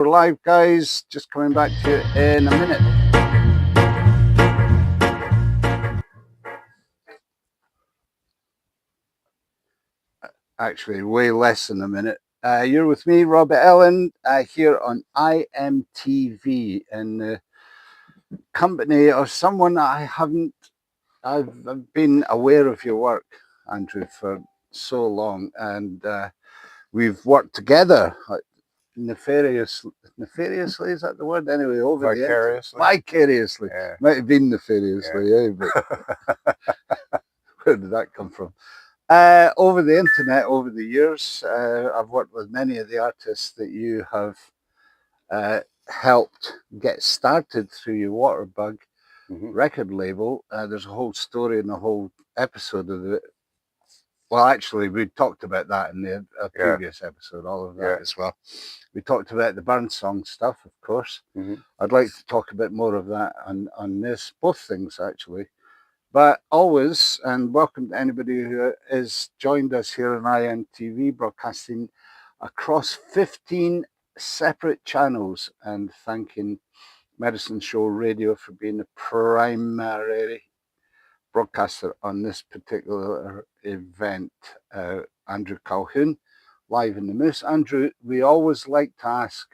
We're live, guys. Just coming back to you in a minute. Actually, way less than a minute. You're with me, Robert Ellen, here on iMtv, in the company of someone I've been aware of your work, Andrew, for so long, and we've worked together nefariously, is that the word? Anyway, over vicariously. Yeah. Might have been nefariously, yeah. But where did that come from? Over the internet, over the years, I've worked with many of the artists that you have helped get started through your Waterbug record label. There's a whole story and a whole episode of it. Well, actually, we talked about that in the previous episode, all of that as well. We talked about the Burns song stuff, of course. I'd like to talk a bit more of that on this, both things actually. But always, and welcome to anybody who has joined us here on iMtv, broadcasting across 15 separate channels, and thanking Medicine Show Radio for being the primary broadcaster on this particular event. Andrew Calhoun, live in the Moose. Andrew, we always like to ask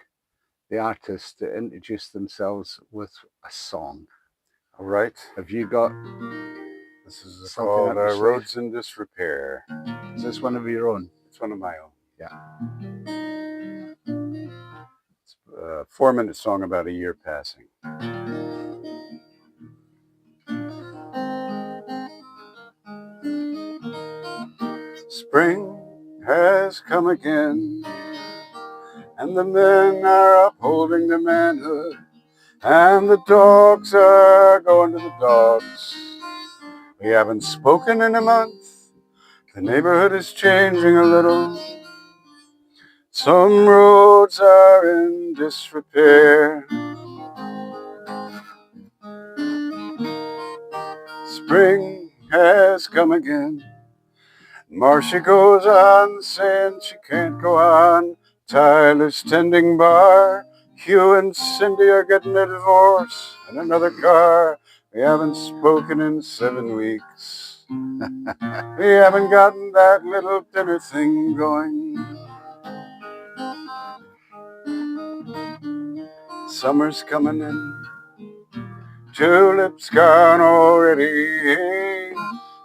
the artists to introduce themselves with a song. All right. Have you got... This is called Roads in Disrepair. Is this one of your own? It's one of my own. Yeah. It's a 4-minute song about a year passing. Spring has come again, and the men are upholding their manhood, and the dogs are going to the dogs. We haven't spoken in a month. The neighborhood is changing a little. Some roads are in disrepair. Spring has come again. Marcia goes on saying she can't go on. Tyler's tending bar. Hugh and Cindy are getting a divorce and another car. We haven't spoken in 7 weeks. We haven't gotten that little dinner thing going. Summer's coming in. Tulips gone already.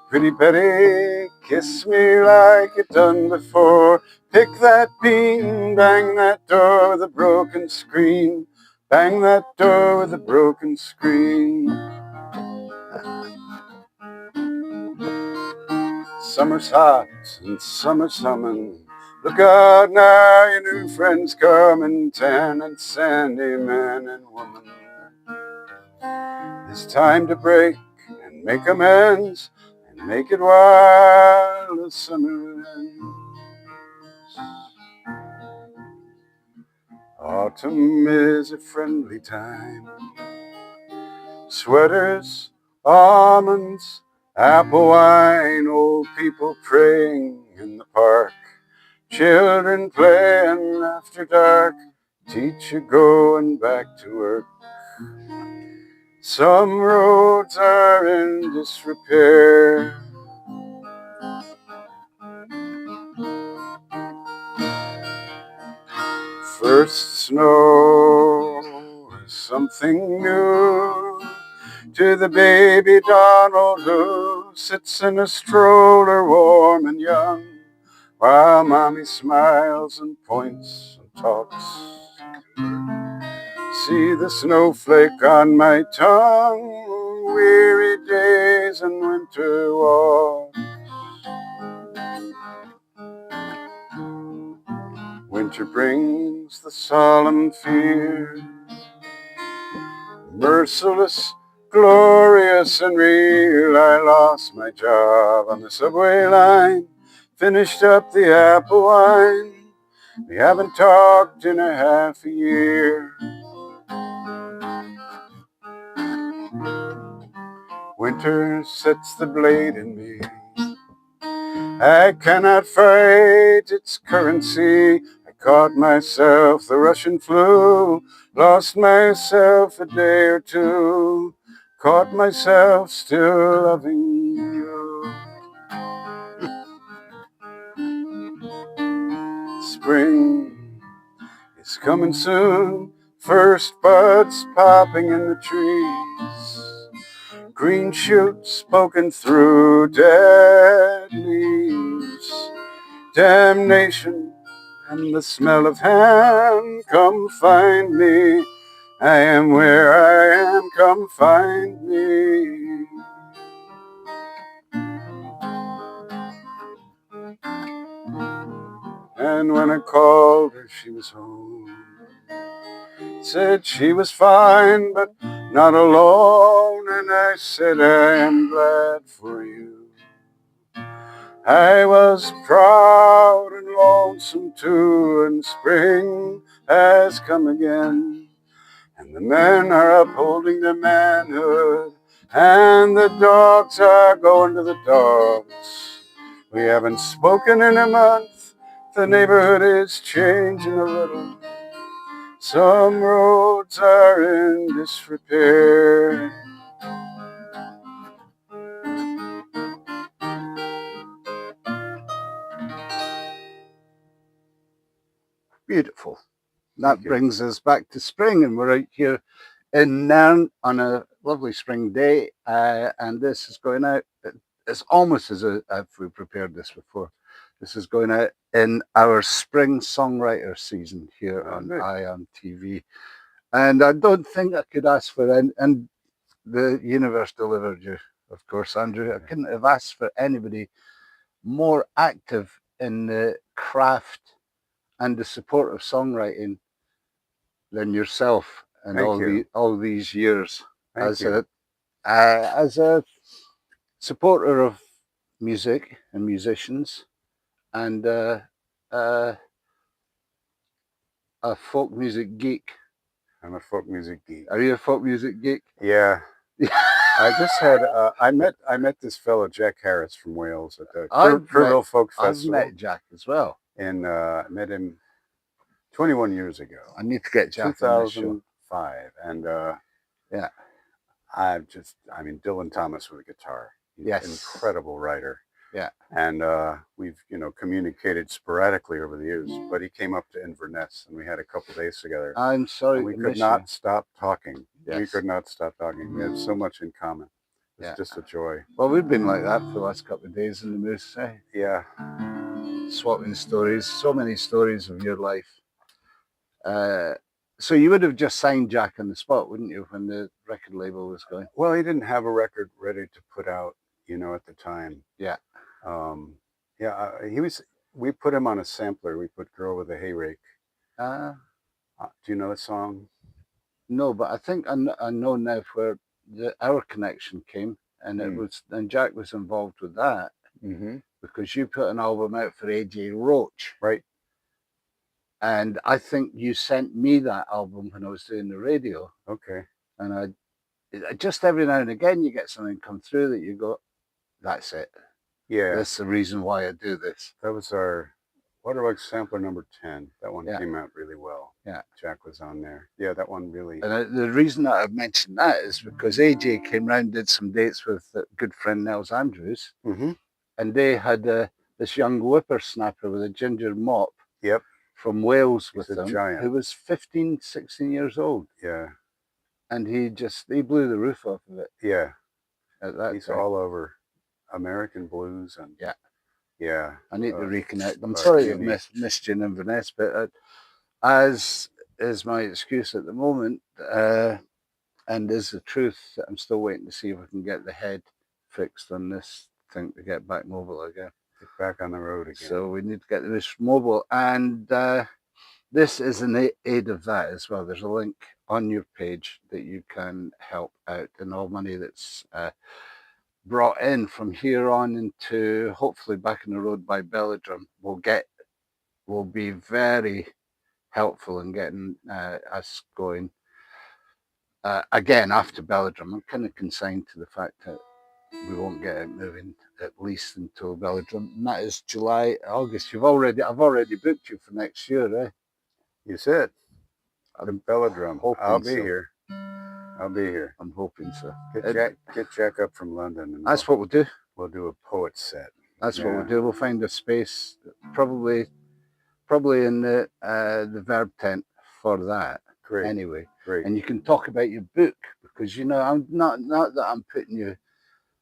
Pretty Betty, kiss me like you've done before. Pick that bean, bang that door with a broken screen. Bang that door with a broken screen. Summer's hot and summer's humming. Look out now, your new friend's coming. Tan and sandy, man and woman. It's time to break and make amends. Make it while the summer ends. Autumn is a friendly time. Sweaters, almonds, apple wine, old people praying in the park, children playing after dark, teacher going back to work. Some roads are in disrepair. First snow is something new to the baby Donald who sits in a stroller warm and young, while mommy smiles and points and talks. See the snowflake on my tongue, weary days and winter walks. Winter brings the solemn fear, merciless, glorious and real. I lost my job on the subway line, finished up the apple wine. We haven't talked in a half a year. Winter sets the blade in me. I cannot fight its currency. I Caught myself the Russian flu, lost myself a day or two, caught myself still loving you. Spring is coming soon, first buds popping in the trees, green shoots poking through dead leaves, damnation and the smell of ham. Come find me, I am where I am, come find me. And when I called her, she was home. Said she was fine, but not alone. And I said, I am glad for you. I was proud and lonesome too, and spring has come again. And the men are upholding their manhood, and the dogs are going to the dogs. We haven't spoken in a month, the neighborhood is changing a little. Some roads are in disrepair. Beautiful. That brings us back to spring, and we're out here in Nairn on a lovely spring day, and this is going out. It's almost as if we prepared this before. This is going out in our spring songwriter season here on iMtv, and I don't think I could ask for any, and the universe delivered you, of course, Andrew. I couldn't have asked for anybody more active in the craft and the support of songwriting than yourself, and all these years as a supporter of music and musicians, and a folk music geek. I'm a folk music geek. Are you a folk music geek? Yeah. I just had I met this fellow Jack Harris from Wales at the Curville Folk Festival. I've met Jack as well, and I met him 21 years ago. I need to get Jack 2005, and yeah, I mean Dylan Thomas with a guitar. He's an incredible writer. Yeah, and we've communicated sporadically over the years. But he came up to Inverness, and we had a couple days together. I'm sorry, and we could not stop talking. We could not stop talking. We had so much in common. It's just a joy. Well, we've been like that for the last couple of days in the Moose. Yeah, swapping stories, so many stories of your life. So you would have just signed Jack on the spot, wouldn't you, when the record label was going? Well, he didn't have a record ready to put out, at the time. Yeah. We put him on a sampler. We put "Girl with a Hay Rake." Do you know the song? No, but I think I know now where our connection came, and and Jack was involved with that because you put an album out for AJ Roach, right? And I think you sent me that album when I was doing the radio. Okay. And I just every now and again you get something come through that you go, that's it. Yeah. That's the reason why I do this. That was our Waterbug sampler number 10. That one came out really well. Yeah. Jack was on there. Yeah, that one really. And the reason that I've mentioned that is because AJ came round, did some dates with a good friend Nels Andrews. And they had this young whippersnapper with a ginger mop. Yep. From Wales with them, giant. who was 15, 16 years old. Yeah. And he blew the roof off of it. Yeah. At that He's time. all over American blues and yeah. I need to reconnect. I'm sorry to have missed you in Inverness, but as is my excuse at the moment, and is the truth, I'm still waiting to see if I can get the head fixed on this thing to get back mobile again. Back on the road again. So we need to get this mobile, and this is an aid of that as well. There's a link on your page that you can help out, and all money that's brought in from here on into hopefully Back on the Road by Belladrum will be very helpful in getting us going again after Belladrum. I'm kind of consigned to the fact that we won't get it moving at least until Velodrome. And that is July, August. I've already booked you for next year, eh? You said the I'm Velodrome. hoping I'll be so. here. I'll be here. I'm hoping so. Get Jack up from London, and That's what we'll do. We'll do a poet set. That's what we'll do. We'll find a space, probably in the Verb tent for that. Great. Anyway, great. And you can talk about your book, because I'm not that I'm putting you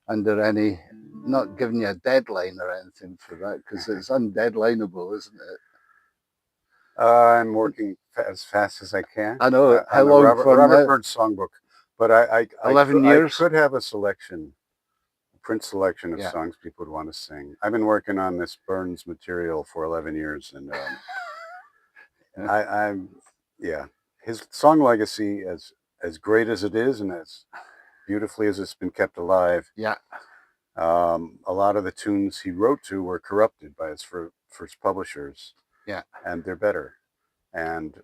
under any, not giving you a deadline or anything for that, because it's undeadlineable, isn't it? I'm working as fast as I can. I know. How long long for Robert Burns songbook? But I 11 years. I could have a selection, a print selection of songs people would want to sing. I've been working on this Burns material for 11 years, and his song legacy, as great as it is, and as beautifully as it's been kept alive. Yeah. A lot of the tunes he wrote to were corrupted by his first publishers. Yeah. And they're better. And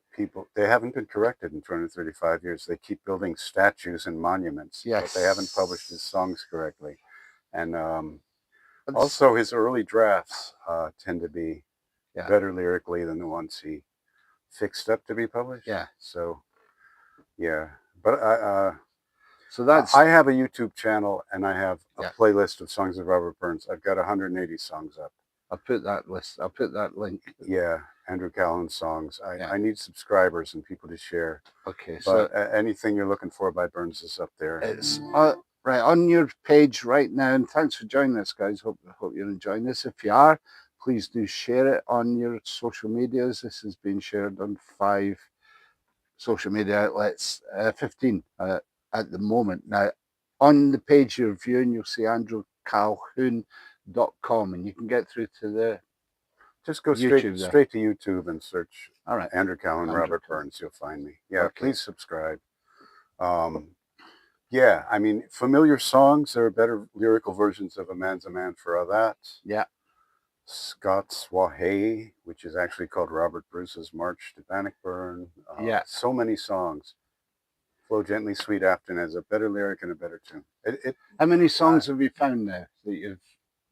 they haven't been corrected in 235 years. They keep building statues and monuments, but they haven't published his songs correctly. And also his early drafts tend to be better lyrically than the ones he fixed up to be published. Yeah. So, yeah. But I have a YouTube channel, and I have a playlist of songs of Robert Burns. I've got 180 songs up. I'll put that link. Yeah, Andrew Calhoun songs. I need subscribers and people to share. Okay, but so anything you're looking for by Burns is up there. It's right on your page right now. And thanks for joining us, guys. Hope you're enjoying this. If you are, please do share it on your social medias. This has been shared on 5 social media outlets, 15 at the moment. Now, on the page you're viewing, you'll see andrewcalhoun.com, and you can get through to the just go straight to YouTube and search Andrew Calhoun, Robert Burns. You'll find me. Yeah, please subscribe. Yeah, I mean, familiar songs. There are better lyrical versions of "A Man's a Man for All That." Yeah. Scots Wahey, which is actually called Robert Bruce's March to Bannockburn. So many songs. Flow Gently, Sweet Afton has a better lyric and a better tune. How many songs have you found now that you've?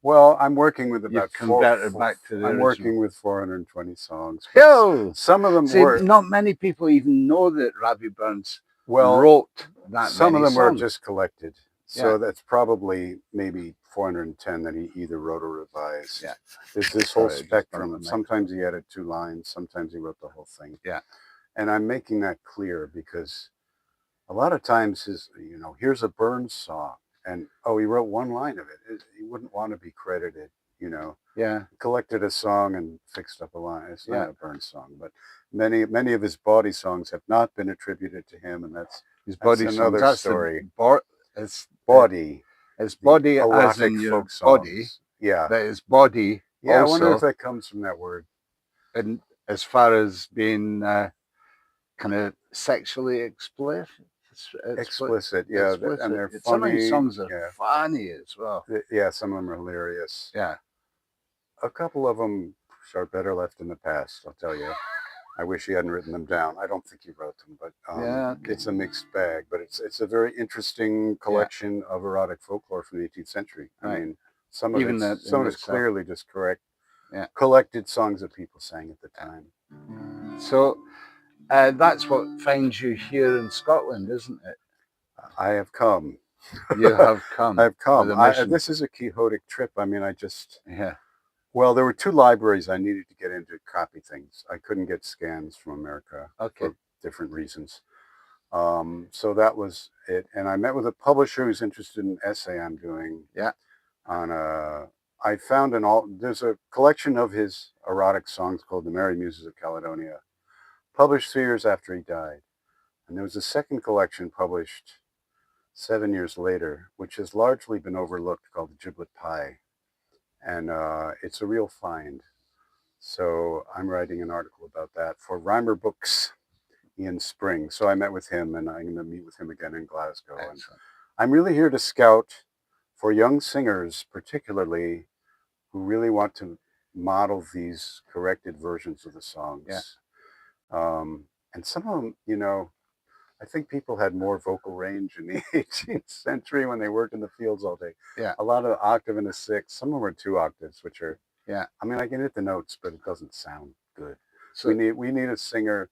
Well, I'm working with about back to the I'm working with 420 songs. Some of them were not many people even know that Rabbie Burns wrote that. Some of them were just collected. So that's probably maybe 410 that he either wrote or revised. Yeah. There's this whole spectrum. Sometimes he added 2 lines, sometimes he wrote the whole thing. Yeah. And I'm making that clear because a lot of times here's a Burns song, and he wrote 1 line of it. He wouldn't want to be credited, Yeah. Collected a song and fixed up a line. It's not a Burns song, but many of his body songs have not been attributed to him, and that's another story. It's body. It's body as in your body. Yeah. That is body. Yeah, also, I wonder if that comes from that word. And as far as being kind of sexually explicit. Explicit, yeah. Explicit. And they're funny. Some of these songs are funny as well. Yeah, some of them are hilarious. Yeah. A couple of them are better left in the past, I'll tell you. I wish he hadn't written them down. I don't think he wrote them, but it's a mixed bag. But it's a very interesting collection of erotic folklore from the 18th century. I mean, some of it's clearly just collected songs that people sang at the time. So that's what finds you here in Scotland, isn't it? I have come. You have come. I've come. This is a quixotic trip. I mean, Well, there were 2 libraries I needed to get into to copy things. I couldn't get scans from America for different reasons. So that was it. And I met with a publisher who's interested in an essay I'm doing. Yeah. I found there's a collection of his erotic songs called The Merry Muses of Caledonia, published 3 years after he died. And there was a second collection published 7 years later, which has largely been overlooked, called The Giblet Pie. And it's a real find. So I'm writing an article about that for Rhymer Books in spring. So I met with him, and I'm going to meet with him again in Glasgow. And I'm really here to scout for young singers, particularly, who really want to model these corrected versions of the songs. Yeah. And some of them, I think people had more vocal range in the 18th century when they worked in the fields all day. Yeah. A lot of octave and a sixth. Some of them were 2 octaves, which are, yeah. I mean, I can hit the notes, but it doesn't sound good. So we need a singer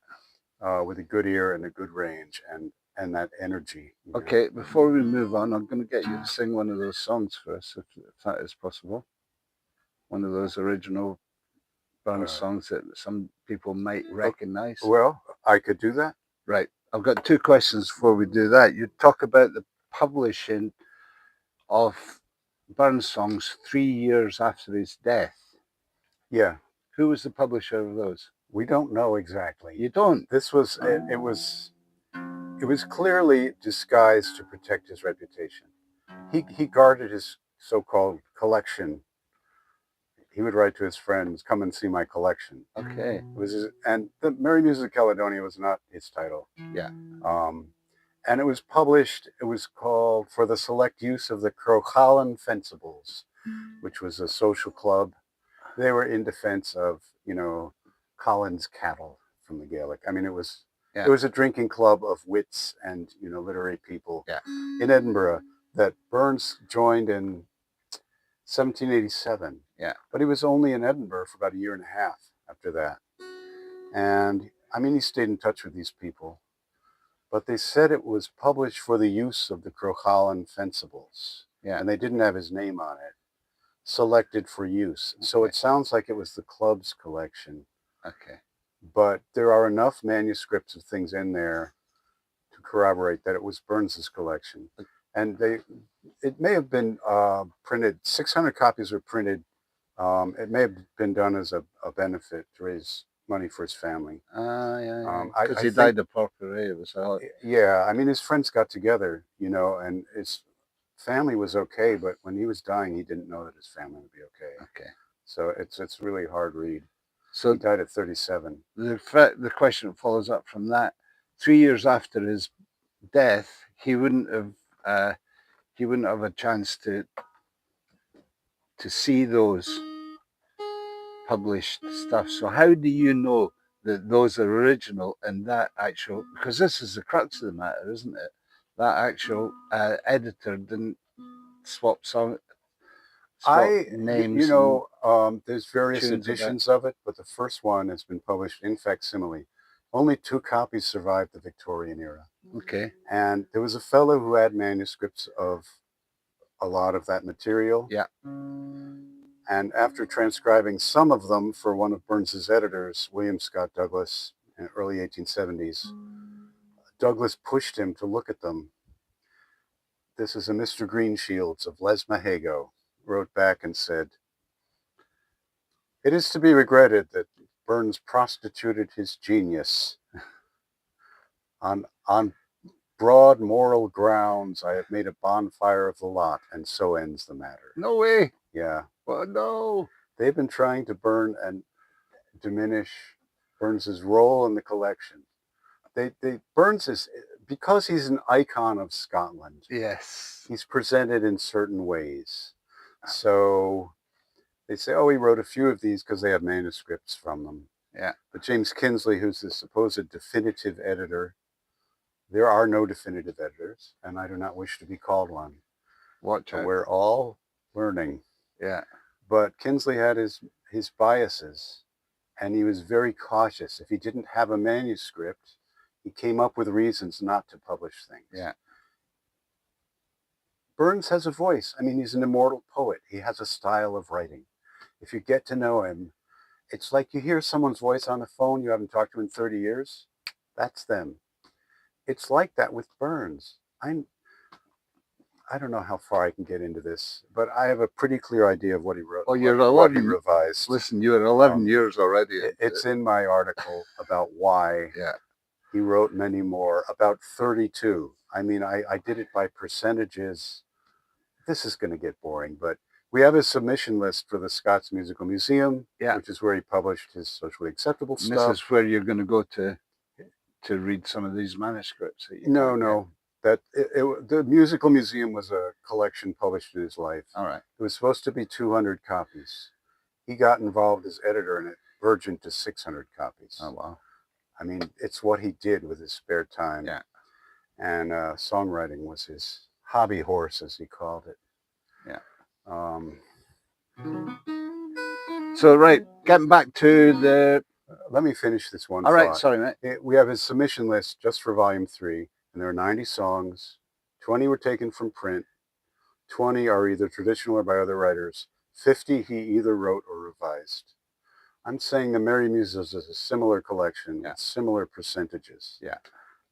with a good ear and a good range and that energy. Okay, before we move on, I'm going to get you to sing one of those songs for us, if that is possible. One of those original Burns songs that some people might recognize. Well, I could do that. Right. I've got 2 questions before we do that. You talk about the publishing of Burns songs 3 years after his death. Yeah. Who was the publisher of those? We don't know exactly. You don't? This was, it was clearly disguised to protect his reputation. He guarded his so-called collection. He would write to his friends, "Come and see my collection." Okay. It was and the Merry Music of Caledonia was not his title. Yeah. And it was published, it was called For the Select Use of the Calhoun Fencibles, which was a social club. They were in defense of, Collins cattle from the Gaelic. I mean, it was a drinking club of wits and, literary people in Edinburgh that Burns joined in 1787. Yeah. But he was only in Edinburgh for about a year and a half after that. And I mean, he stayed in touch with these people. But they said it was published for the use of the Calhoun Fencibles. Yeah. And they didn't have his name on it. Selected for use. Okay. So it sounds like it was the club's collection. Okay. But there are enough manuscripts of things in there to corroborate that it was Burns's collection. And it may have been printed, 600 copies were printed. It may have been done as a benefit to raise money for his family. Yeah. Because he died of porphyria. Yeah, I mean, his friends got together, and his family was okay, but when he was dying, he didn't know that his family would be okay. Okay. So it's really hard read. So he died at 37. The question that follows up from that: 3 years after his death, he wouldn't have a chance to see those published stuff. So how do you know that those are original and that actual? Because this is the crux of the matter, isn't it? That actual editor didn't swap names. There's various editions of it, but the first one has been published in facsimile. Only 2 copies survived the Victorian era. Okay. And there was a fellow who had manuscripts of a lot of that material. Yeah. And after transcribing some of them for one of Burns's editors, William Scott Douglas, in the early 1870s, Douglas pushed him to look at them. This is a Mr. Greenshields of Lesmahago, wrote back and said, "It is to be regretted that Burns prostituted his genius. On broad moral grounds, I have made a bonfire of the lot, and so ends the matter." No way. Yeah. Well, no. They've been trying to burn and diminish Burns's role in the collection. Burns is, because he's an icon of Scotland. Yes. He's presented in certain ways. So they say, oh, he wrote a few of these because they have manuscripts from them. Yeah. But James Kinsley, who's the supposed definitive editor, there are no definitive editors, and I do not wish to be called one. Watch out. We're all learning. Yeah. But Kinsley had his biases, and he was very cautious. If he didn't have a manuscript, he came up with reasons not to publish things. Yeah. Burns has a voice. I mean, he's an immortal poet. He has a style of writing. If you get to know him, it's like you hear someone's voice on the phone you haven't talked to in 30 years. That's them. It's like that with Burns. I don't know how far I can get into this, but I have a pretty clear idea of what he wrote. Oh, you're 11. What he revised. Listen, you're 11 years already. It's in my article about why he wrote many more, about 32. I mean, I did it by percentages. This is going to get boring, but we have a submission list for the Scots Musical Museum, which is where he published his socially acceptable stuff. This is where you're going to go to read some of these manuscripts. No. The Musical Museum was a collection published in his life. All right. It was supposed to be 200 copies. He got involved as editor, and it burgeoned to 600 copies. Oh, wow. I mean, it's what he did with his spare time. Yeah. and songwriting was his hobby horse, as he called it. Yeah. So, right, getting back to the... Let me finish this one All thought. right, sorry, mate. We have his submission list just for Volume 3, and there are 90 songs. 20 were taken from print. 20 are either traditional or by other writers. 50 he either wrote or revised. I'm saying the Merry Muses is a similar collection with similar percentages. Yeah.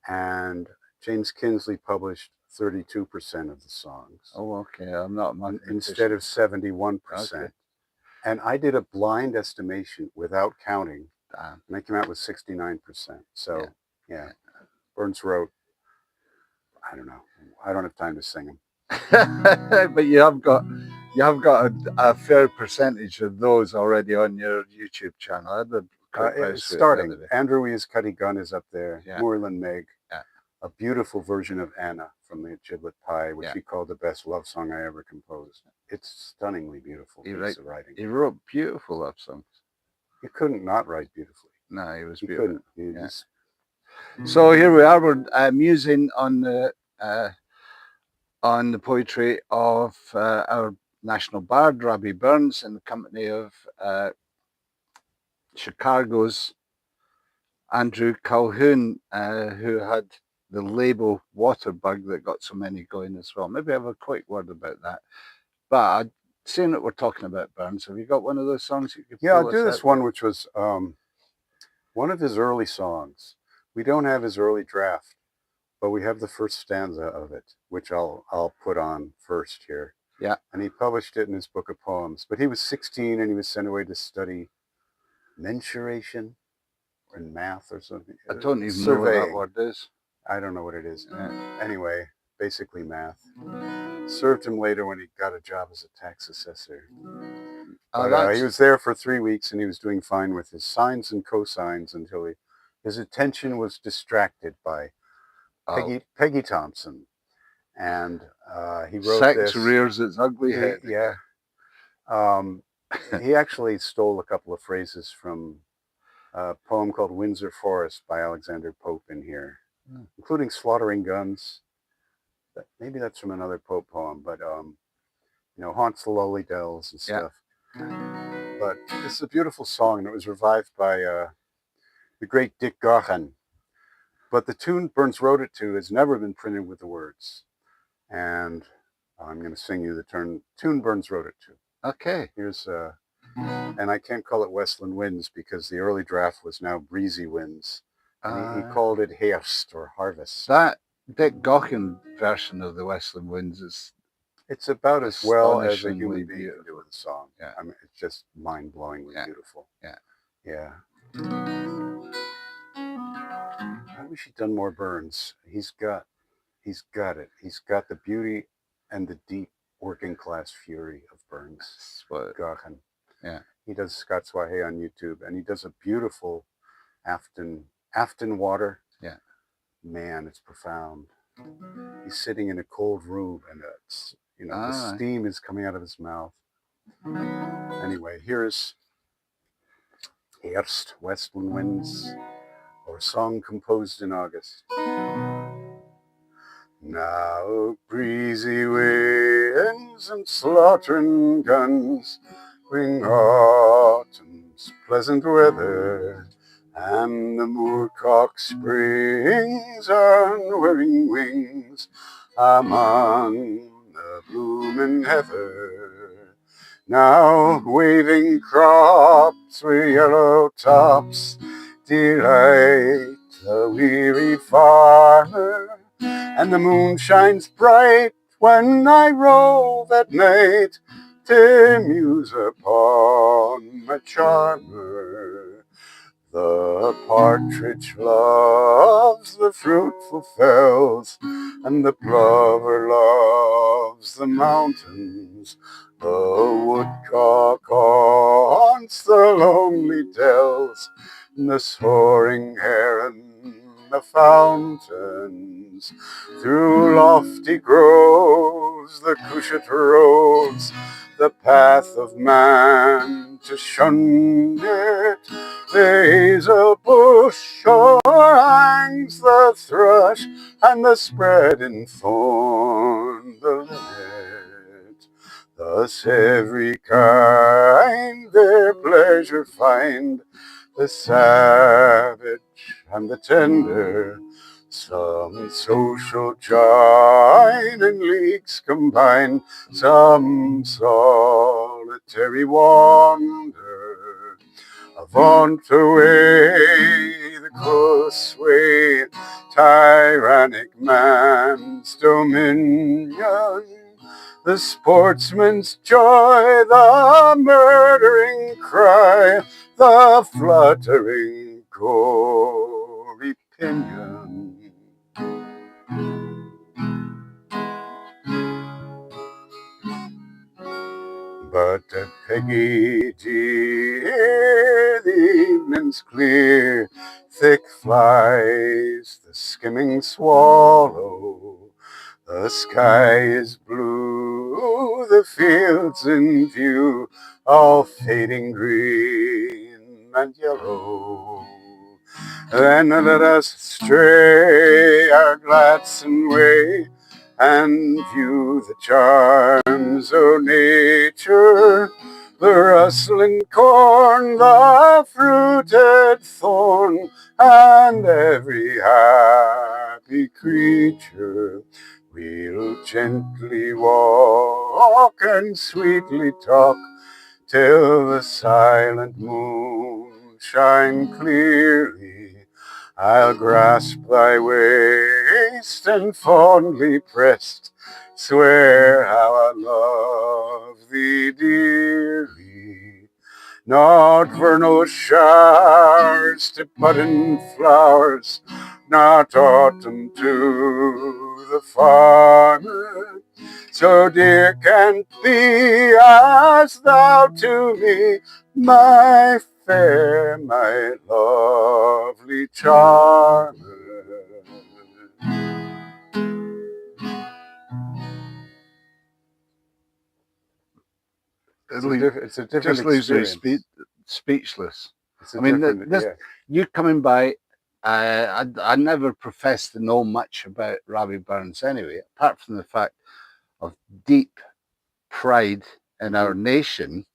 And James Kinsley published 32% of the songs. Oh, okay. I'm not instead of 71%. Okay. And I did a blind estimation without counting. And I came out with 69%. So, yeah. Burns wrote, I don't know. I don't have time to sing them. But you have got a fair percentage of those already on your YouTube channel. Starting. Andrew E's Cuddy Gun is up there. Yeah. Moorland Meg. Yeah. A beautiful version of Anna from the Giblet Pie, which he called the best love song I ever composed. It's stunningly beautiful piece of writing. He wrote beautiful love songs. He couldn't not write beautifully. No, he was beautiful. He couldn't. So here we are. We're musing on the poetry of our national bard, Rabbie Burns, in the company of Chicago's Andrew Calhoun, who had the label Waterbug that got so many going as well. Maybe have a quick word about that. But seeing that we're talking about Burns, have you got one of those songs you could I'll do this one, which was one of his early songs. We don't have his early draft, but we have the first stanza of it, which I'll put on first here. Yeah. And he published it in his book of poems. But he was 16 and he was sent away to study mensuration or math or something. I don't even know what that word is. I don't know what it is. Anyway, basically math. Served him later when he got a job as a tax assessor. But, he was there for 3 weeks and he was doing fine with his sines and cosines until his attention was distracted by Peggy Thompson. And he wrote Sex rears its ugly head. Yeah. He actually stole a couple of phrases from a poem called Windsor Forest by Alexander Pope in here, including slaughtering guns. Maybe that's from another Pope poem, but, haunts the lowly dells and stuff. Yeah. But this is a beautiful song, and it was revived by the great Dick Gaughan. But the tune Burns wrote it to has never been printed with the words. And I'm going to sing you the tune Burns wrote it to. Okay. Here's, and I can't call it Westland Winds because the early draft was now Breezy Winds. And he called it Hearst or Harvest. That Dick Gaughan version of the Westland Winds is... It's about as well as a human being can do with a song. Yeah. I mean, it's just mind-blowingly beautiful. Yeah. Yeah. I wish he'd done more Burns. He's got it. He's got the beauty and the deep working class fury of Burns. Gaughan. Yeah. He does Scots Wahey on YouTube, and he does a beautiful Afton Water. Yeah. Man, it's profound. He's sitting in a cold room, and it's, the steam is coming out of his mouth. Anyway, here's Hearst, Westland Winds, or a song composed in August. Now breezy winds and slaughtering guns bring autumn's pleasant weather, and the moorcock springs on whirring wings among the blooming heather. Now waving crops with yellow tops delight the weary farmer, and the moon shines bright when I rove at night to muse upon my charmer. The partridge loves the fruitful fells, and the plover loves the mountains. The woodcock haunts the lonely dells, and the soaring heron the fountains. Through lofty groves the cushat roves, the path of man to shun it. The hazel bush on flower hangs the thrush, and the spreading thorn the linnet. Thus every kind their pleasure find, the savage and the tender. Some social join in leagues combine, some solitary wander. Avaunt away the close way, tyrannic man's dominion. The sportsman's joy, the murdering cry, the fluttering gory pinion. But at Peggy dear, the evening's clear, thick flies the skimming swallow. The sky is blue, the fields in view, all fading green and yellow. Then let us stray our gladsome way, and view the charms of nature, the rustling corn, the fruited thorn, and every happy creature. We'll gently walk and sweetly talk till the silent moon shine clearly. I'll grasp thy waist and fondly pressed swear how I love thee dearly. Not vernal showers to budding flowers, not autumn to the farmer, so dear can't be as thou to me, my fair, my lovely charmer. It's a different just leaves me speechless. I mean, you coming by, I never professed to know much about Rabbie Burns anyway, apart from the fact of deep pride in our nation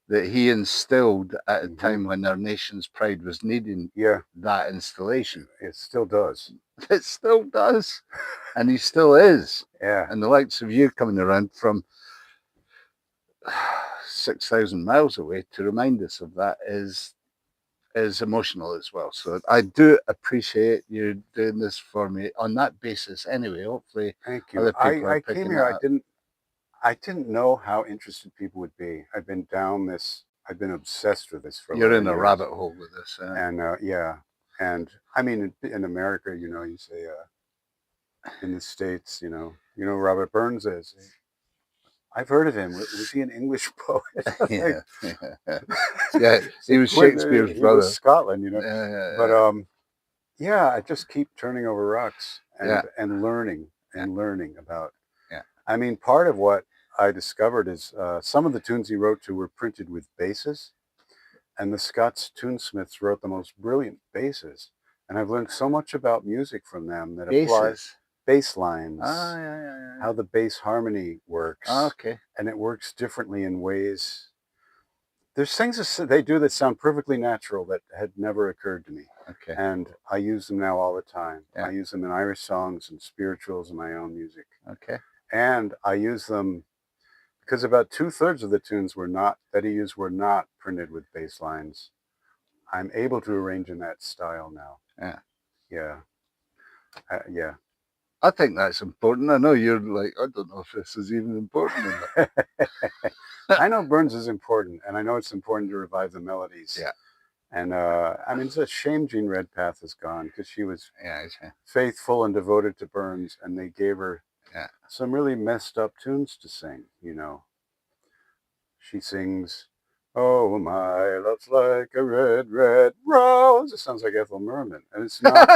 that he instilled at a time when our nation's pride was needing that installation. It still does. It still does. And he still is. Yeah. And the likes of you coming around from 6,000 miles away to remind us of that is emotional as well. So I do appreciate you doing this for me on that basis anyway. Hopefully thank you. I came here, I didn't know how interested people would be. I've been obsessed with this for You're in a rabbit hole with this. And and I mean, in America, you know, you say in the States, you know Robert Burns is. I've heard of him. Was he an English poet? Yeah, he was Shakespeare's brother. He was Scotland, you know. But yeah, I just keep turning over rocks and learning about. Yeah. I mean, part of what I discovered is some of the tunes he wrote to were printed with basses, and the Scots tunesmiths wrote the most brilliant basses. And I've learned so much about music from them that applies. Bass lines, how the bass harmony works. And it works differently in ways. There's things that they do that sound perfectly natural that had never occurred to me. And I use them now all the time. I use them in Irish songs and spirituals in my own music. And I use them because about 2/3 of the tunes that he used were not printed with bass lines. I'm able to arrange in that style now. Yeah. I think that's important. I know you're like, I don't know if this is even important. I know Burns is important, and I know it's important to revive the melodies. Yeah. And I mean, it's a shame Jean Redpath is gone because she was faithful and devoted to Burns, and they gave her some really messed up tunes to sing, you know. She sings, "Oh, my love's like a red, red rose." It sounds like Ethel Merman, and it's not.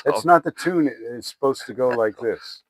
It's not the tune. It's supposed to go like this.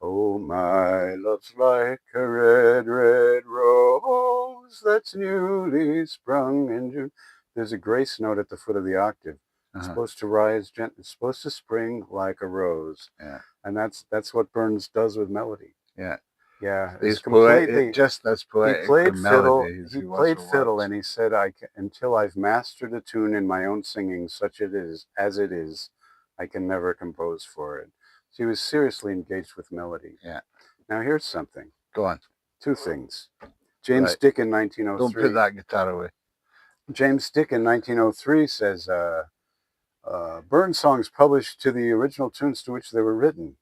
"Oh, my love's like a red, red rose that's newly sprung in June." There's a grace note at the foot of the octave. It's supposed to rise gently. It's supposed to spring like a rose. Yeah. And that's what Burns does with melody. Yeah. Yeah. He's completely just as poetic. He played fiddle. He played fiddle, and he said, until I've mastered a tune in my own singing, such it is as it is, I can never compose for it. So he was seriously engaged with melody. Yeah. Now here's something. Go on. Two things. James Dick in 1903. Don't put that guitar away. James Dick in 1903 says, Burns songs published to the original tunes to which they were written.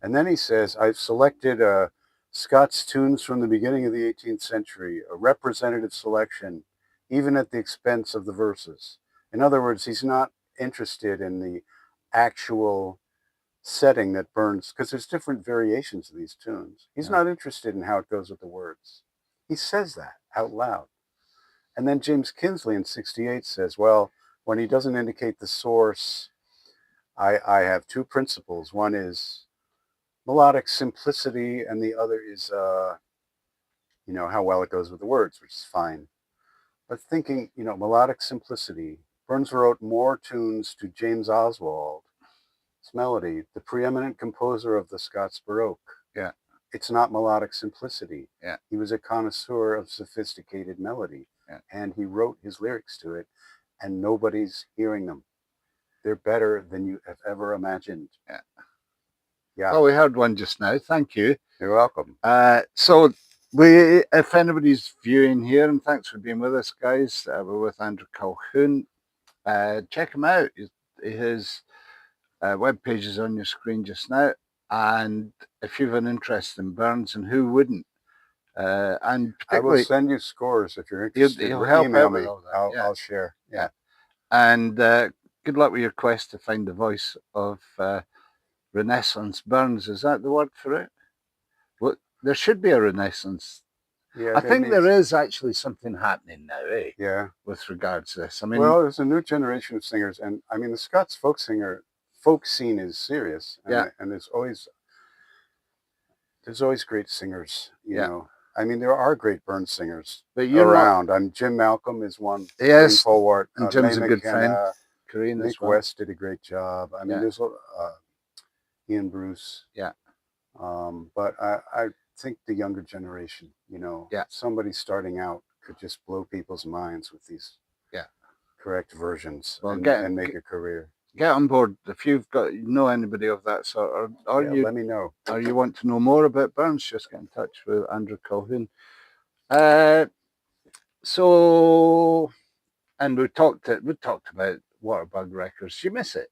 And then he says, I've selected Scots tunes from the beginning of the 18th century, a representative selection, even at the expense of the verses. In other words, he's not interested in the actual setting that Burns, because there's different variations of these tunes. He's not interested in how it goes with the words. He says that out loud. And then James Kinsley in 1968 says, well, when he doesn't indicate the source, I have two principles. One is melodic simplicity, and the other is, how well it goes with the words, which is fine. But thinking, melodic simplicity, Burns wrote more tunes to James Oswald's melody, the preeminent composer of the Scots Baroque. Yeah. It's not melodic simplicity. Yeah. He was a connoisseur of sophisticated melody, and he wrote his lyrics to it, and nobody's hearing them. They're better than you have ever imagined. Yeah. Yeah. Well, we heard one just now. Thank you. You're welcome. So if anybody's viewing here, and thanks for being with us, guys. We're with Andrew Calhoun. Check him out. His webpage is on your screen just now. And if you've an interest in Burns, and who wouldn't? And I will send you scores if you're interested. You'll help email out me. with all that. I'll share. Yeah. And good luck with your quest to find the voice of Renaissance Burns. Is that the word for it? Well, there should be a Renaissance. Yeah, I think there is actually something happening now, eh? Yeah. With regards to this. I mean, well, there's a new generation of singers, and I mean, the Scots folk scene is serious. And, and there's always great singers, you know. I mean, there are great Burns singers around. Jim Malcolm is one. Yes. Forward. And Jim's a good friend. Nick West did a great job. I mean, there's Ian Bruce. Yeah. But I think the younger generation, somebody starting out could just blow people's minds with these correct versions and make a career. Get on board if you've know anybody of that sort, or you let me know. Or you want to know more about Burns, just get in touch with Andrew Calhoun. So, and we talked about Waterbug Records. You miss it,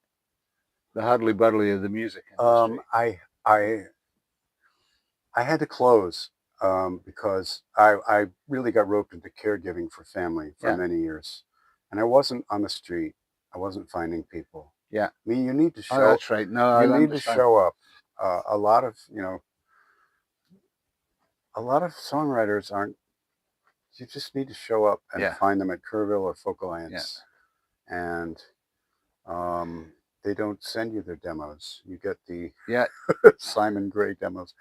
the Hardly Burley of the music industry. I had to close because I really got roped into caregiving for family for many years, and I wasn't on the street. I wasn't finding people. Yeah. I mean, you need to show. Oh, that's right. No, you need to show up. A lot of songwriters aren't. You just need to show up and find them at Kerrville or Focal Ants, and they don't send you their demos. You get the Simon Gray demos.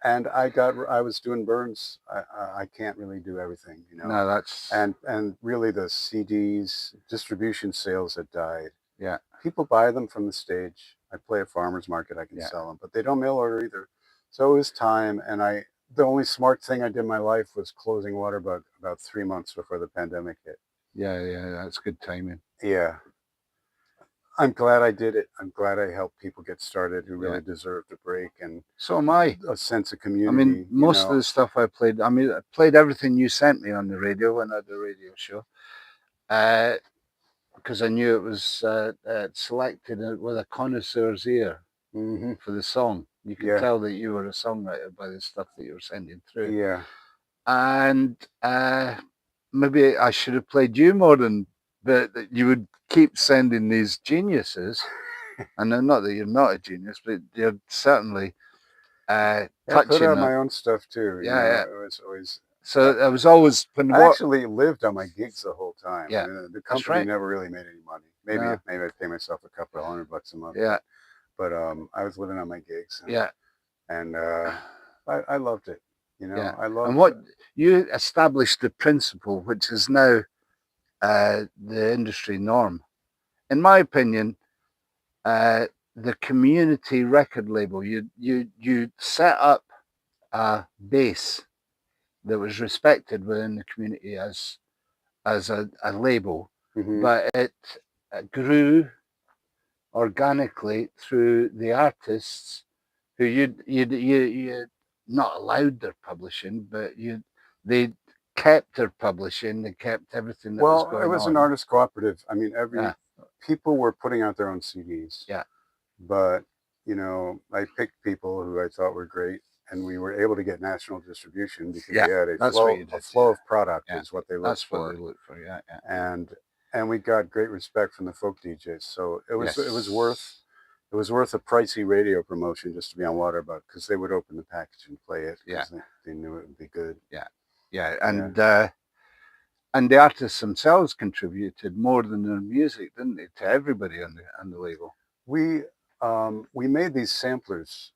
And I was doing Burns. I can't really do everything, No, that's and really the CDs distribution sales had died. Yeah, people buy them from the stage. I play a farmer's market. I can sell them, but they don't mail order either. So it was time, and the only smart thing I did in my life was closing Waterbug about 3 months before the pandemic hit. Yeah, that's good timing. Yeah. I'm glad I did it. I'm glad I helped people get started who really deserved a break, and so am I. A sense of community. I mean, most of the stuff I played, I played everything you sent me on the radio when I had the radio show, because I knew it was selected with a connoisseur's ear for the song. You could tell that you were a songwriter by the stuff that you were sending through. Yeah. And maybe I should have played you more than, but you would keep sending these geniuses, and not that you're not a genius, but you're certainly touching. I put out my own stuff too. It was always. So I was always. I actually lived on my gigs the whole time. Yeah, the company never really made any money. Maybe I pay myself a couple of $100 a month. Yeah. But I was living on my gigs. And I loved it. I loved. And what you established the principle, which is now the industry norm. In my opinion, the community record label, you set up a base that was respected within the community as a label, but it grew organically through the artists who you not allowed their publishing, but they kept their publishing, they kept everything that was going on. Well, it was an artist cooperative. I mean, people were putting out their own CDs. Yeah. But, you know, I picked people who I thought were great, and we were able to get national distribution because we had a flow of product is what they looked for. That's what they looked for, yeah. And we got great respect from the folk DJs. So it was worth a pricey radio promotion just to be on Waterbug, because they would open the package and play it because they knew it would be good. Yeah. And the artists themselves contributed more than their music, didn't they, to everybody on the label? We made these samplers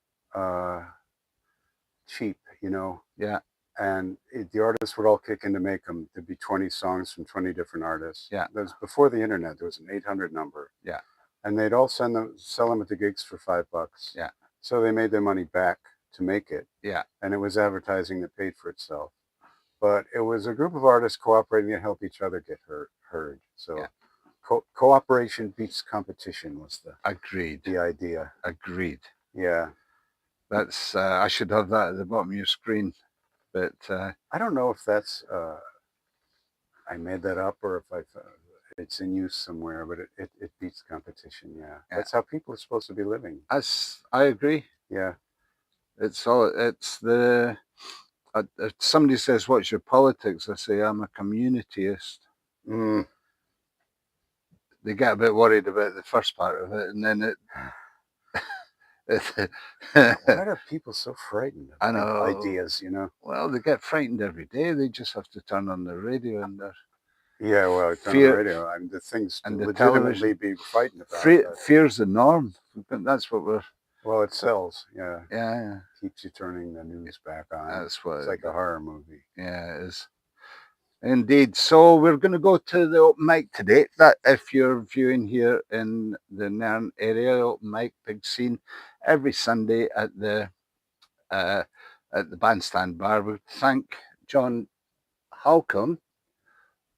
cheap, you know. Yeah. And the artists would all kick in to make them. There'd be 20 songs from 20 different artists. Yeah. That was before the internet. There was an 800 number. Yeah. And they'd all sell them at the gigs for $5. Yeah. So they made their money back to make it. Yeah. And it was advertising that paid for itself. But it was a group of artists cooperating to help each other get heard. So cooperation beats competition was the idea. Agreed. Yeah. That's I should have that at the bottom of your screen. But I don't know if that's I made that up or if it's in use somewhere, but it beats competition. Yeah. That's how people are supposed to be living. I agree. Yeah. It's the if somebody says, "What's your politics?" I say, "I'm a communityist." They get a bit worried about the first part of it, and then why are people so frightened of ideas, you know? Well, they get frightened every day. They just have to turn on the radio and turn on the radio. I mean, the things and legitimately be frightened about. Fear's the norm. That's what we're. Well, it sells. Yeah. Yeah. Keeps you turning the news back on. That's what. It's like a horror movie. Yeah, it is. Indeed. So we're going to go to the open mic today. That if you're viewing here in the Nairn area, open mic, big scene, every Sunday at the Bandstand Bar. We thank John Halcombe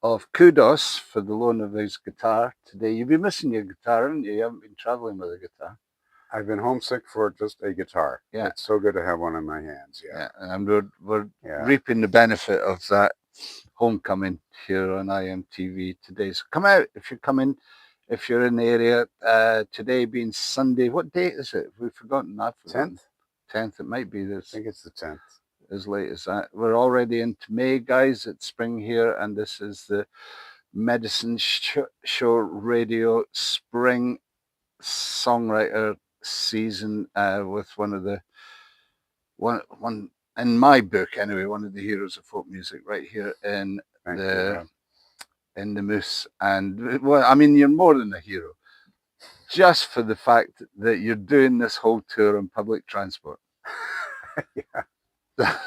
of Kudos for the loan of his guitar today. You've been missing your guitar, haven't you? You haven't been traveling with a guitar. I've been homesick for just a guitar. Yeah. It's so good to have one in my hands. Yeah. And we're reaping the benefit of that homecoming here on iMtv today. So come out if you're coming, if you're in the area. Today being Sunday. What date is it? We've forgotten. I've forgotten. 10th. It might be this. I think it's the 10th. As late as that. We're already into May, guys. It's spring here, and this is the Medicine Show Radio Spring Songwriter season with one in my book anyway, one of the heroes of folk music right here in the Moose. And well, I mean, you're more than a hero just for the fact that you're doing this whole tour on public transport.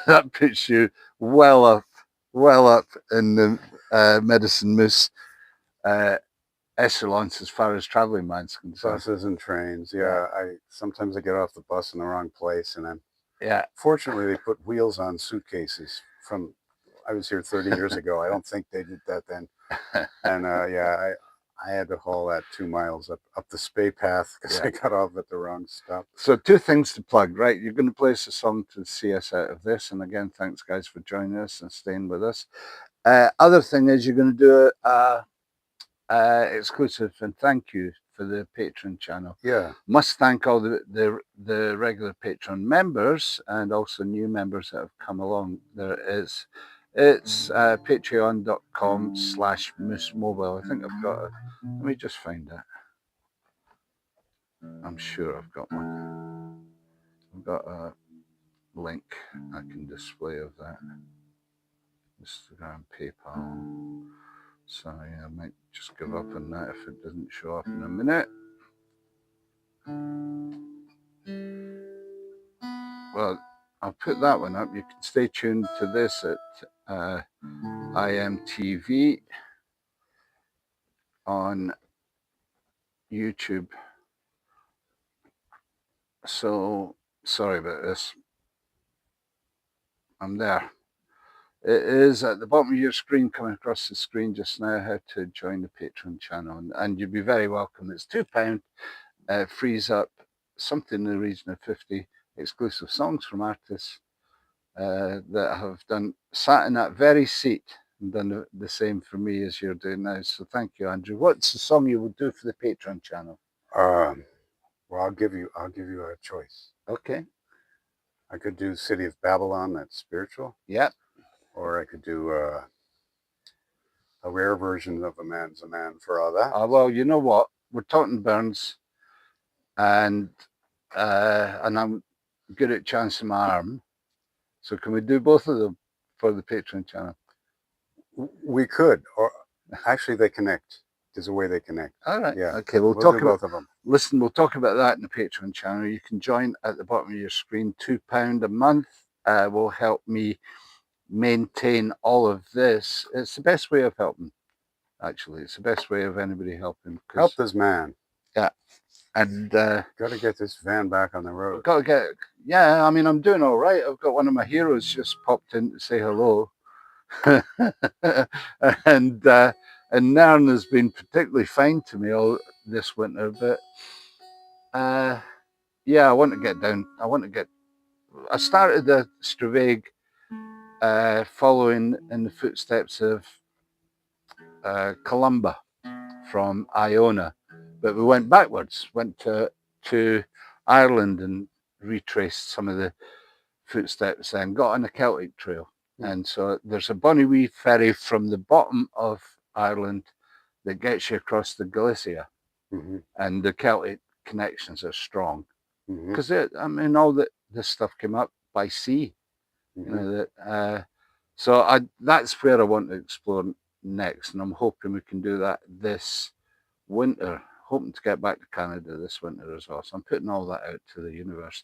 That puts you well up in the Medicine Moose echelons as far as traveling man's concerned. Buses and trains. I sometimes I get off the bus in the wrong place, and then fortunately they put wheels on suitcases from. I was here 30 years ago. I don't think they did that then. And I had to haul that 2 miles up the Spey path because I got off at the wrong stop. So 2 things to plug, right? You're going to play us a song to see us out of this, and again, thanks guys for joining us and staying with us. Other thing is you're going to do exclusive, and thank you for the Patreon channel. Must thank all the regular Patreon members and also new members that have come along. It's patreon.com/Mobil. I think I've got it. Let me just find it. I'm sure I've got one. I've got a link I can display of that. Instagram, PayPal. Sorry, I might just give up on that if it doesn't show up in a minute. Well, I'll put that one up. You can stay tuned to this at iMtv. on YouTube. So sorry about this. I'm there. It is at the bottom of your screen, coming across the screen just now, how to join the Patreon channel. And you'd be very welcome. It's £2. Frees up something in the region of 50 exclusive songs from artists that have sat in that very seat and done the same for me as you're doing now. So thank you, Andrew. What's the song you will do for the Patreon channel? Well, I'll give you a choice. Okay. I could do City of Babylon, that's spiritual. Yeah. Or I could do a rare version of A Man's a Man for All That. Well, you know what? We're talking Burns, and I'm good at chancing my arm. So can we do both of them for the Patreon channel? We could, or actually they connect. There's a way they connect. All right. Yeah. Okay. We'll talk about both of them. Listen, we'll talk about that in the Patreon channel. You can join at the bottom of your screen. £2 a month will help me maintain all of this. It's the best way of helping. Actually, it's the best way of anybody helping. Help this man. Yeah. And got to get this van back on the road. Got to get. Yeah. I mean, I'm doing all right. I've got one of my heroes just popped in to say hello. And Nairn has been particularly fine to me all this winter, but yeah, I want to get down. I started the Straveg following in the footsteps of Columba from Iona, but we went backwards, went to Ireland and retraced some of the footsteps and got on a Celtic trail. And so there's a bonny wee ferry from the bottom of Ireland that gets you across the Galicia. And the Celtic connections are strong. Because I mean, all this stuff came up by sea. You know that. So that's where I want to explore next, and I'm hoping we can do that this winter. Hoping to get back to Canada this winter as well. So I'm putting all that out to the universe.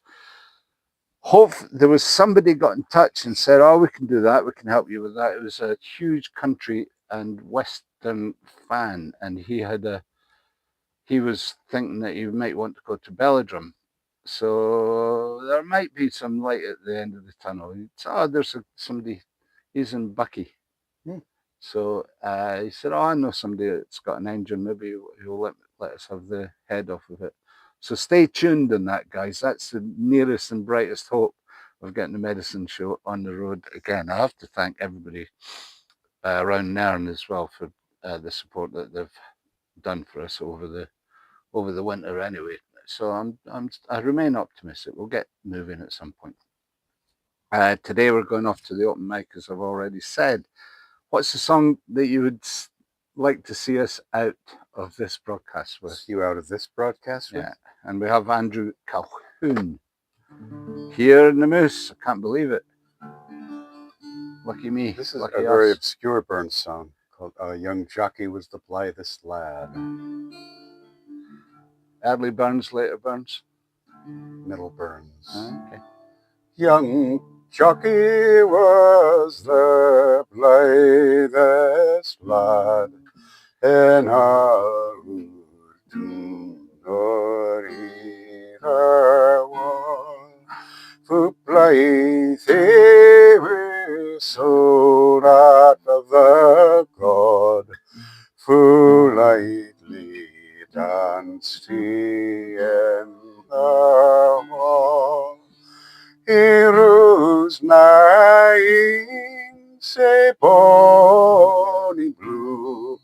There was somebody got in touch and said, "Oh, we can do that. We can help you with that." It was a huge country and western fan, and he was thinking that you might want to go to Belladrum. So there might be some light at the end of the tunnel. There's somebody, he's in Bucky. So he said, I know somebody that's got an engine, maybe he'll let us have the head off of it. So stay tuned on that, guys. That's the nearest and brightest hope of getting the medicine show on the road again. I have to thank everybody around Nairn as well for the support that they've done for us over the winter anyway. So I remain optimistic. We'll get moving at some point. Today we're going off to the open mic, as I've already said. What's the song that you would like to see us out of this broadcast with? You out of this broadcast with? Yeah, and we have Andrew Calhoun here in the Moose. I can't believe it. Lucky me. This is Lucky a us. very obscure Burns song called Young Jockey Was the Blithest Lad. Early Burns, later Burns? Middle Burns. Okay. Young jockey was the blithest lad in a rood to nor either one. For blithe we sold at the God, full lightly danced he in the hall. He rose nine, say bonny blue.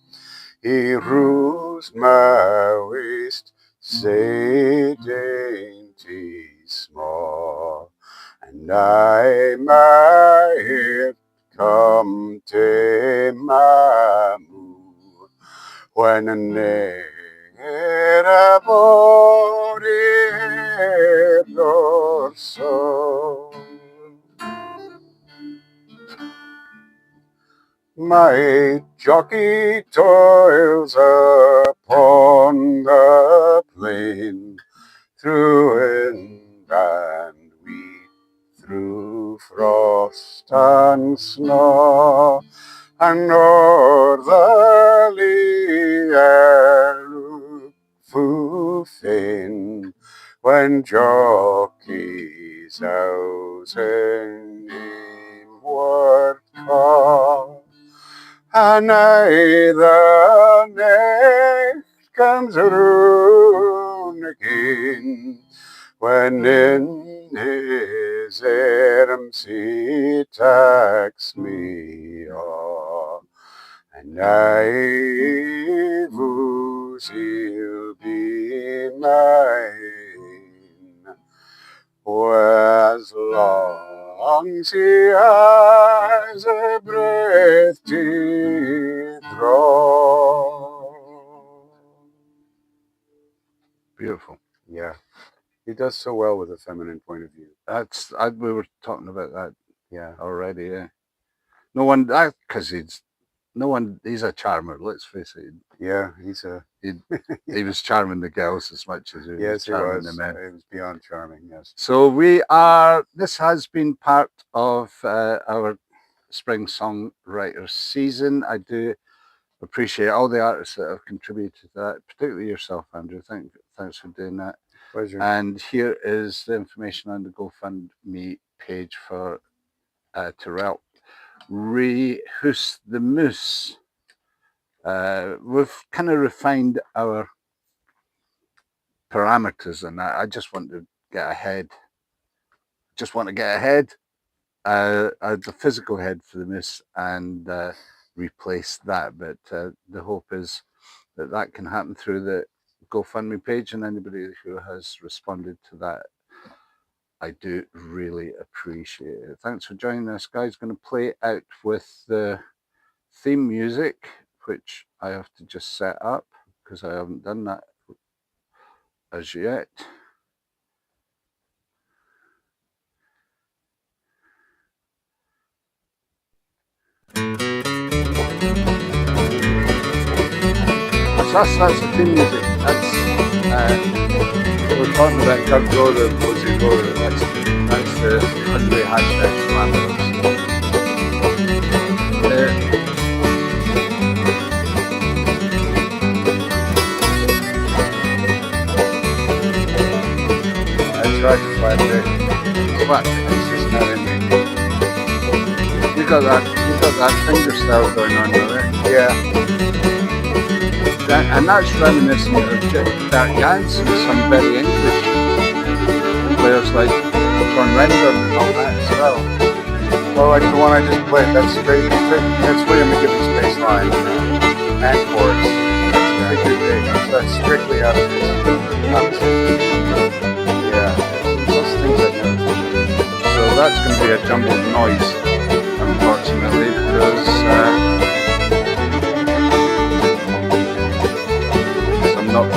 He rose my waist, say dainty small. And I might come to my mood when a near about it or so. My jockey toils upon the plain, through wind and wheat, through frost and snow. and northerly air look fu fain when jockeys housing word call, and aye the next comes round again, when in his arms he takes me off, and I vows he'll be mine, as long as he has a breath to draw. Beautiful. Yeah. He does so well with a feminine point of view. We were talking about that already, yeah. He's a charmer, let's face it. Yeah, he was charming the girls as much as he was charming the men. He was beyond charming, yes. So this has been part of our Spring Songwriters season. I do appreciate all the artists that have contributed to that, particularly yourself, Andrew. Thanks for doing that. Pleasure. And here is the information on the GoFundMe page for Terrell. Rehoose the Moose. We've kind of refined our parameters, and I just want to get ahead. The physical head for the Moose and replace that. But the hope is that can happen through the GoFundMe page, and anybody who has responded to that, I do really appreciate it. Thanks for joining us, guys. Going to play out with the theme music, which I have to just set up because I haven't done that as yet. That's the theme music. That's we're talking about Kurt Roder, Posey Roder. That's the country hashtag parameters. That's right, flat dick. But It's just not in me. you got that finger style going on there. Yeah. And that's reminiscent of Bert Jansen, some very English players like John Render and all that as well. Well, like the one I just played, that's straight. That's William McKeown's bass line and chords. That's strictly out of his composition. Yeah, those things I've never done. So that's going to be a jumbled noise, unfortunately, because I'm not